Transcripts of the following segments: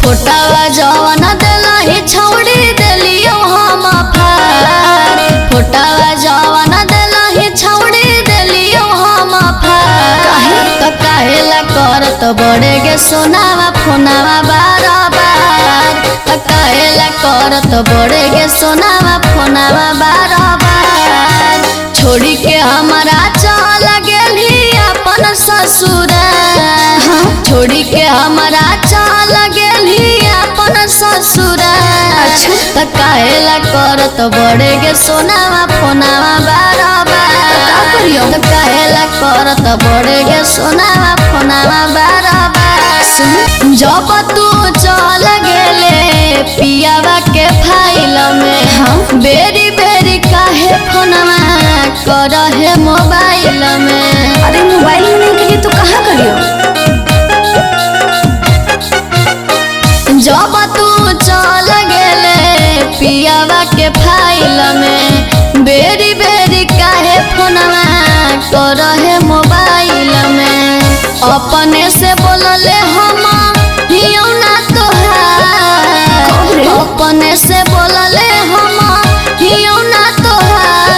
फोटावा जवन दिलही छौड़ी दिलियो हम फार। फोटावा जवन दिलही छौड़ी दिलियो हम फार। तो काहेला करत बड़े गे सोनावा फोनावा बार बार। तो काहेला करत बड़े गे सोनावा फोनावा बार बार। छोड़ी के हमारा चल गेली अपन ससुराल। छोड़ी के हमारा चल गेली अपन ससुराल। त काहेला करत बड़े गे सोनावा फोनावा बार बार। त काहेला करत बड़े गे सोनावा फोनावा बार बार। जब तू चल गेले पियावा के फाइल में बेरी बेरी काहे फोनवा कर है मोबाइल में। अरे मोबाइल में नहीं करिए तो कहाँ करियो। जब तू चल गेले पियावा के फाइल में बेरी बेरी काहे फोनवा कर है मोबाइल में। अपने से बोलले हम हियो ना तोहार। अपने से बोलले हम हियो ना तोहार।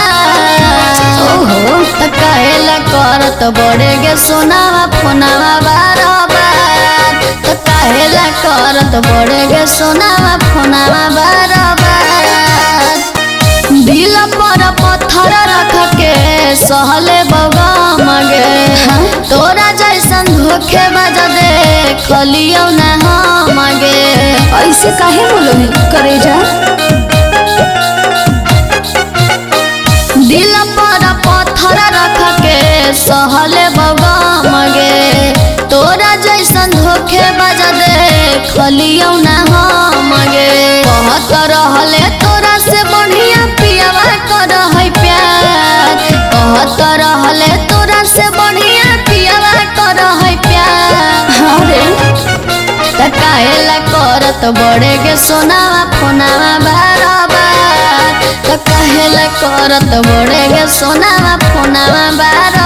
त काहेला करत बड़े गे सोनावा फोनावा बार बार। त काहेला करत बड़े गे सोनावा फोनावा बार बार। दिल पर पत्थर रख के सहले बगम गे। तोरा जैसन धोखे बजा दे खलियो ना हम गे। ऐसे काहे बोलो करे जा। दिल पर पत्थर रख के सहले बगम गे। तोरा जैसन धोखे बजा दे खलियो ना हम गे। कहत रहले तोरा से बढ़िया पियावा कर है प्यार। कहत रहले तोरा से बढ़िया पियावा कर है प्यार। त काहेला करत बड़े गे सोनावा फोनावा बार बार। त काहेला करत बड़े गे सोनावा फोनावा बार